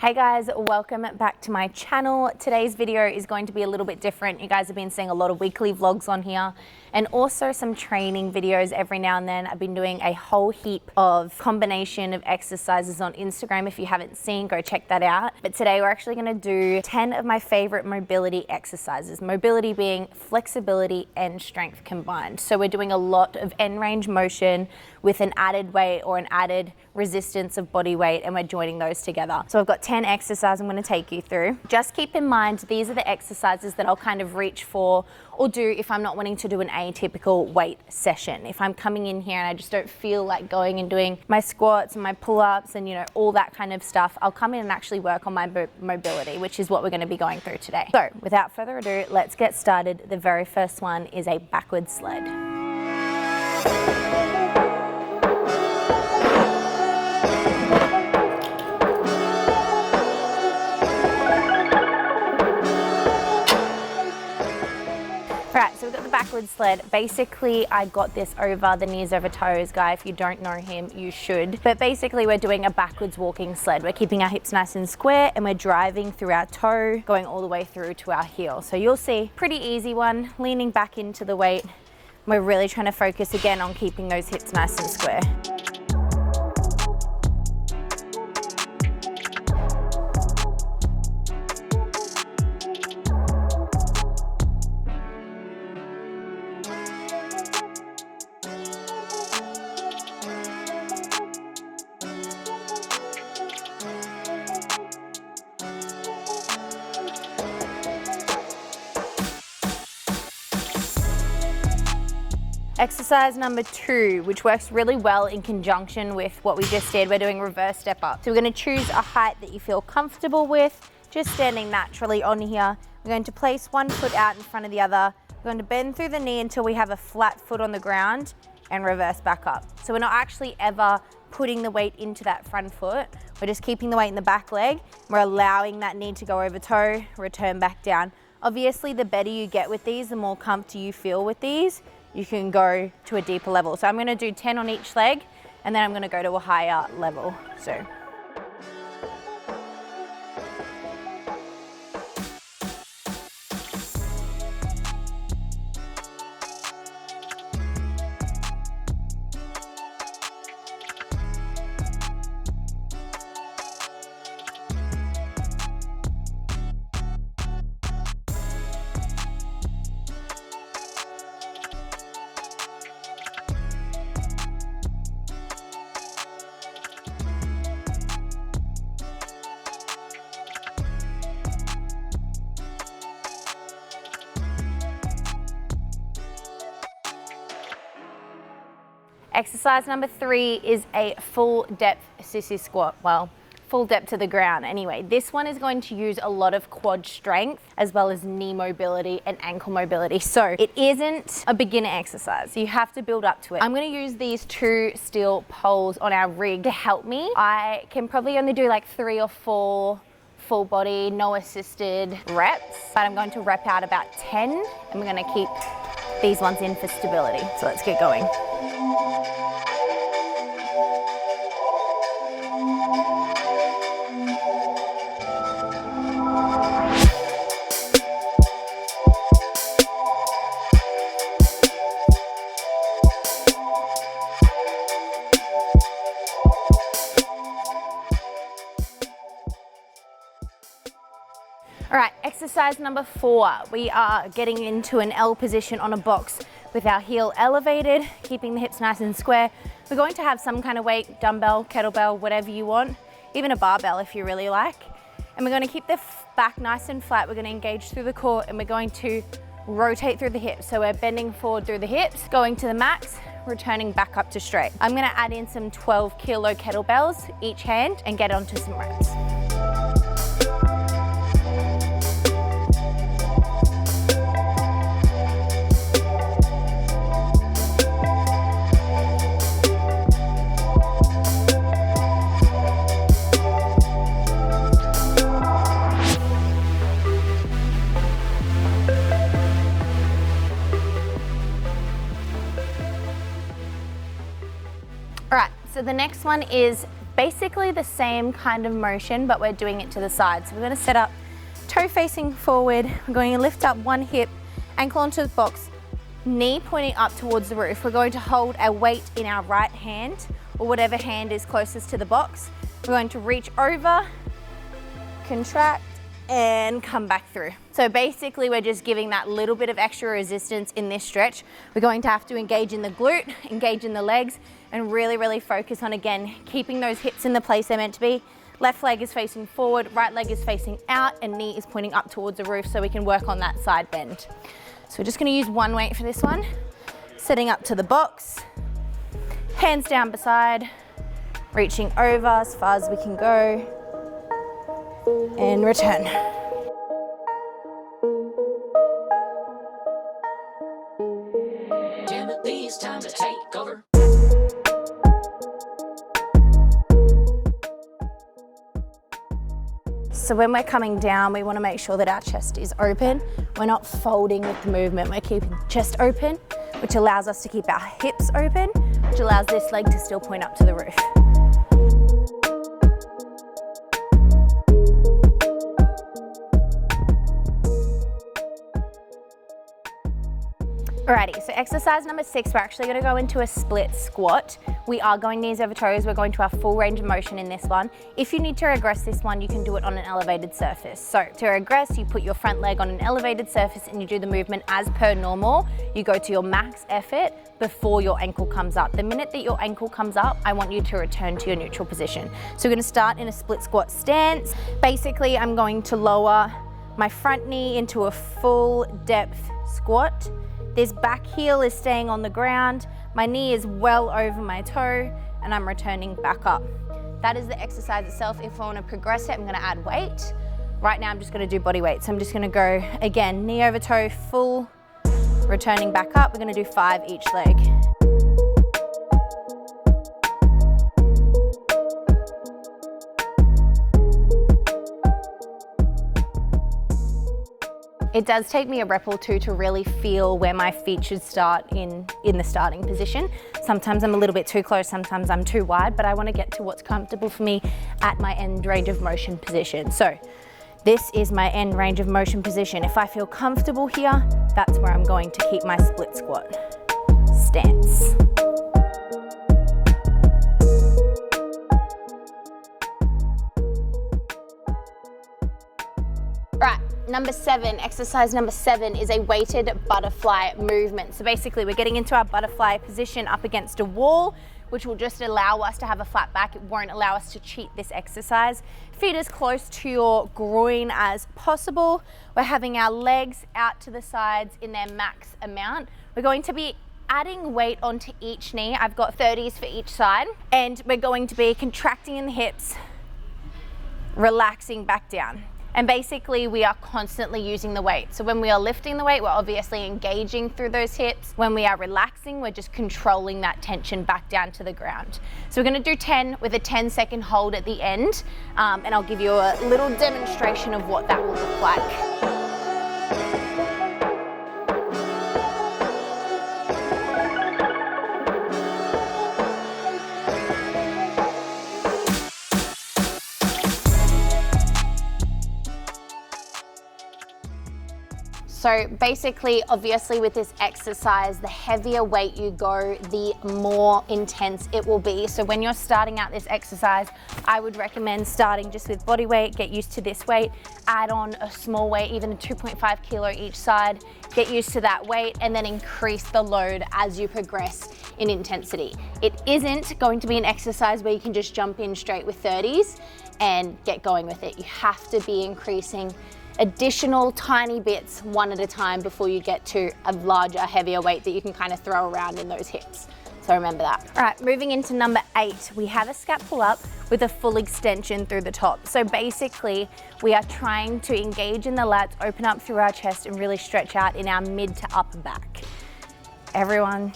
Hey guys, welcome back to my channel. Today's video is going to be a little bit different. You guys have been seeing a lot of weekly vlogs on here and also some training videos every now and then. I've been doing a whole heap of combination of exercises on Instagram. If you haven't seen, go check that out. But today we're actually gonna do 10 of my favorite mobility exercises. Mobility being flexibility and strength combined. So we're doing a lot of end range motion with an added weight or an added resistance of body weight, and we're joining those together. So I've got 10 exercises I'm going to take you through. Just keep in mind, these are the exercises that I'll kind of reach for or do if I'm not wanting to do an atypical weight session. If I'm coming in here and I just don't feel like going and doing my squats and my pull-ups and all that kind of stuff, I'll come in and actually work on my mobility, which is what we're going to be going through today. So without further ado, let's get started. The very first one is a backward sled. Alright, so we've got the backward sled. Basically, I got this over the knees over toes guy. If you don't know him, you should. But basically, we're doing a backwards walking sled. We're keeping our hips nice and square and we're driving through our toe, going all the way through to our heel. So you'll see, pretty easy one, leaning back into the weight. We're really trying to focus again on keeping those hips nice and square. Exercise number 2, which works really well in conjunction with what we just did, we're doing reverse step up. So we're going to choose a height that you feel comfortable with, just standing naturally on here. We're going to place one foot out in front of the other. We're going to bend through the knee until we have a flat foot on the ground and reverse back up. So we're not actually ever putting the weight into that front foot. We're just keeping the weight in the back leg. We're allowing that knee to go over toe, return back down. Obviously, the better you get with these, the more comfy you feel with these, you can go to a deeper level. So I'm going to do 10 on each leg and then I'm going to go to a higher level. So. Exercise number 3 is a full depth sissy squat. Well, full depth to the ground. Anyway, this one is going to use a lot of quad strength as well as knee mobility and ankle mobility. So it isn't a beginner exercise. You have to build up to it. I'm going to use these 2 steel poles on our rig to help me. I can probably only do like 3 or 4 full body, no assisted reps, but I'm going to rep out about 10 and we're going to keep these ones in for stability. So let's get going. All right, exercise number 4. We are getting into an L position on a box with our heel elevated, keeping the hips nice and square. We're going to have some kind of weight, dumbbell, kettlebell, whatever you want, even a barbell if you really like. And we're going to keep the back nice and flat. We're going to engage through the core and we're going to rotate through the hips. So we're bending forward through the hips, going to the max, returning back up to straight. I'm going to add in some 12 kilo kettlebells each hand and get onto some reps. All right, so the next one is basically the same kind of motion, but we're doing it to the side. So we're gonna set up toe facing forward. We're going to lift up one hip, ankle onto the box, knee pointing up towards the roof. We're going to hold our weight in our right hand or whatever hand is closest to the box. We're going to reach over, contract, and come back through. So basically we're just giving that little bit of extra resistance in this stretch. We're going to have to engage in the glute, engage in the legs, and really, really focus on, again, keeping those hips in the place they're meant to be. Left leg is facing forward, right leg is facing out, and knee is pointing up towards the roof so we can work on that side bend. So we're just gonna use one weight for this one. Setting up to the box, hands down beside, reaching over as far as we can go, and return. Timothy's time to take over. So when we're coming down, we want to make sure that our chest is open. We're not folding with the movement. We're keeping the chest open, which allows us to keep our hips open, which allows this leg to still point up to the roof. Alrighty, so exercise number 6, we're actually gonna go into a split squat. We are going knees over toes. We're going to our full range of motion in this one. If you need to regress this one, you can do it on an elevated surface. So to regress, you put your front leg on an elevated surface and you do the movement as per normal. You go to your max effort before your ankle comes up. The minute that your ankle comes up, I want you to return to your neutral position. So we're gonna start in a split squat stance. Basically, I'm going to lower my front knee into a full depth squat. This back heel is staying on the ground. My knee is well over my toe and I'm returning back up. That is the exercise itself. If I want to progress it, I'm going to add weight. Right now I'm just going to do body weight. So I'm just going to go again, knee over toe, full, returning back up. We're going to do 5 each leg. It does take me a rep or two to really feel where my feet should start in the starting position. Sometimes I'm a little bit too close, sometimes I'm too wide, but I want to get to what's comfortable for me at my end range of motion position. So this is my end range of motion position. If I feel comfortable here, that's where I'm going to keep my split squat stance. Right. Number 7, exercise number 7 is a weighted butterfly movement. So basically we're getting into our butterfly position up against a wall, which will just allow us to have a flat back. It won't allow us to cheat this exercise. Feet as close to your groin as possible. We're having our legs out to the sides in their max amount. We're going to be adding weight onto each knee. I've got 30s for each side, and we're going to be contracting in the hips, relaxing back down. And basically we are constantly using the weight. So when we are lifting the weight, we're obviously engaging through those hips. When we are relaxing, we're just controlling that tension back down to the ground. So we're gonna do 10 with a 10-second hold at the end. And I'll give you a little demonstration of what that will look like. So basically, obviously with this exercise, the heavier weight you go, the more intense it will be. So when you're starting out this exercise, I would recommend starting just with body weight, get used to this weight, add on a small weight, even a 2.5 kilo each side, get used to that weight, and then increase the load as you progress in intensity. It isn't going to be an exercise where you can just jump in straight with 30s and get going with it. You have to be increasing additional tiny bits one at a time before you get to a larger, heavier weight that you can kind of throw around in those hips. So remember that. All right, moving into number 8, we have a scap pull up with a full extension through the top. So basically, we are trying to engage in the lats, open up through our chest, and really stretch out in our mid to upper back. Everyone.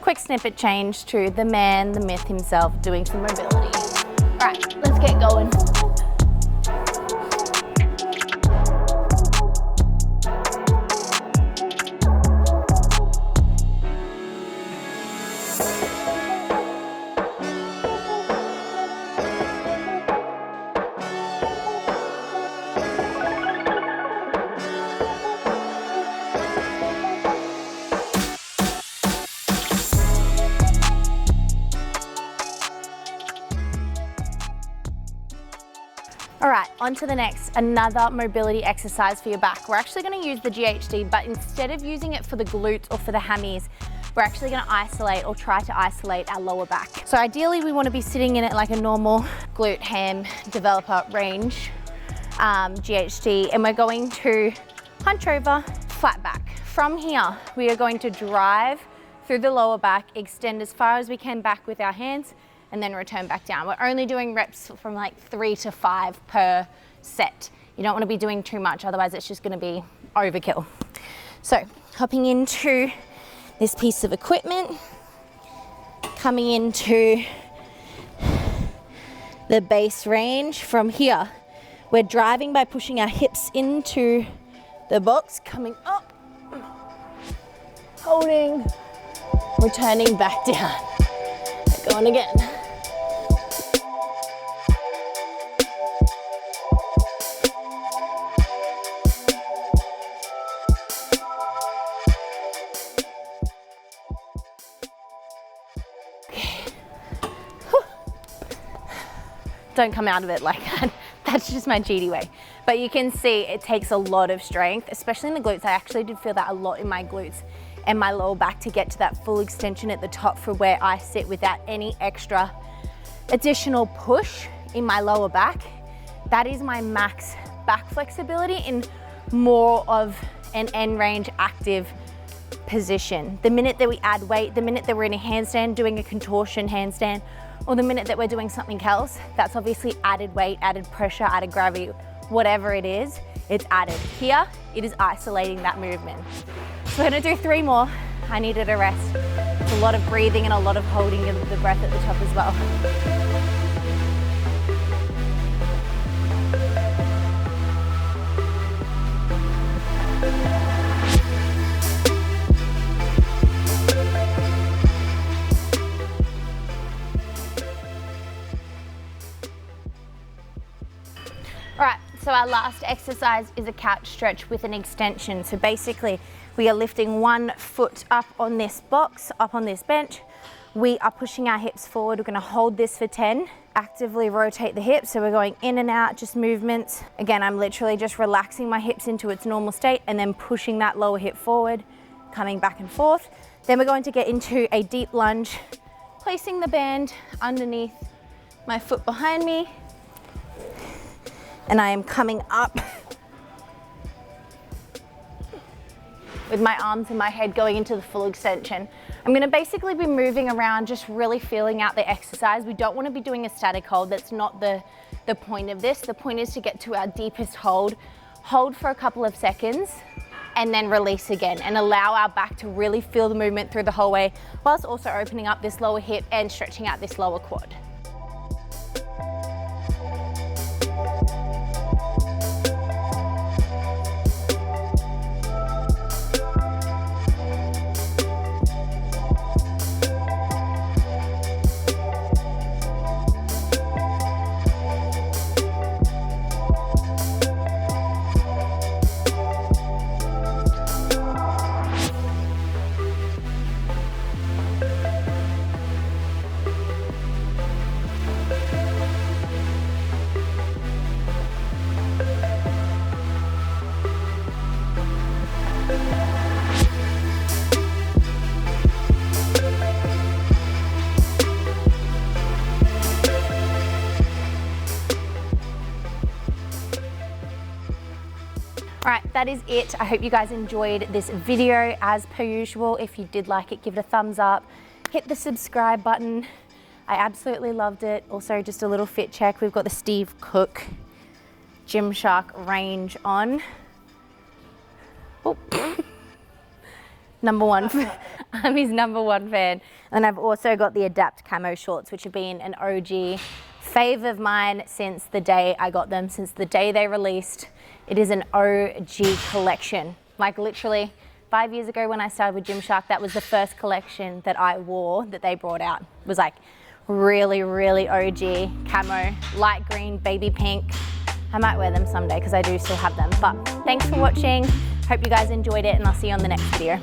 Quick snippet change to the man, the myth himself, doing some mobility. All right, let's get going. All right, on to the next, another mobility exercise for your back. We're actually gonna use the GHD, but instead of using it for the glutes or for the hammies, we're actually gonna isolate or try to isolate our lower back. So ideally we wanna be sitting in it like a normal glute ham developer range GHD, and we're going to hunch over, flat back. From here, we are going to drive through the lower back, extend as far as we can back with our hands, and then return back down. We're only doing reps from like 3 to 5 per set. You don't wanna be doing too much, otherwise it's just gonna be overkill. So, hopping into this piece of equipment, coming into the base range. From here, we're driving by pushing our hips into the box, coming up, holding, returning back down. Going again. Don't come out of it like that. That's just my GD way. But you can see it takes a lot of strength, especially in the glutes. I actually did feel that a lot in my glutes and my lower back to get to that full extension at the top for where I sit without any extra additional push in my lower back. That is my max back flexibility in more of an end range active position. The minute that we add weight, the minute that we're in a handstand, doing a contortion handstand, or the minute that we're doing something else, that's obviously added weight, added pressure, added gravity, whatever it is, it's added. Here, it is isolating that movement. So we're gonna do 3 more. I needed a rest. It's a lot of breathing and a lot of holding the breath at the top as well. All right, so our last exercise is a couch stretch with an extension. So basically, we are lifting 1 foot up on this box, up on this bench. We are pushing our hips forward. We're gonna hold this for 10, actively rotate the hips. So we're going in and out, just movements. Again, I'm literally just relaxing my hips into its normal state and then pushing that lower hip forward, coming back and forth. Then we're going to get into a deep lunge, placing the band underneath my foot behind me. And I am coming up with my arms and my head going into the full extension. I'm gonna basically be moving around, just really feeling out the exercise. We don't wanna be doing a static hold. That's not the point of this. The point is to get to our deepest hold for a couple of seconds, and then release again and allow our back to really feel the movement through the whole way, whilst also opening up this lower hip and stretching out this lower quad. All right, that is it. I hope you guys enjoyed this video. As per usual, if you did like it, give it a thumbs up. Hit the subscribe button. I absolutely loved it. Also, just a little fit check. We've got the Steve Cook Gymshark range on. Oh. #1, I'm his #1 fan. And I've also got the Adapt camo shorts, which have been an OG fave of mine since the day I got them, since the day they released. It is an OG collection. Like literally 5 years ago when I started with Gymshark, that was the first collection that I wore that they brought out. It was like really, really OG camo, light green, baby pink. I might wear them someday because I do still have them. But thanks for watching. Hope you guys enjoyed it, and I'll see you on the next video.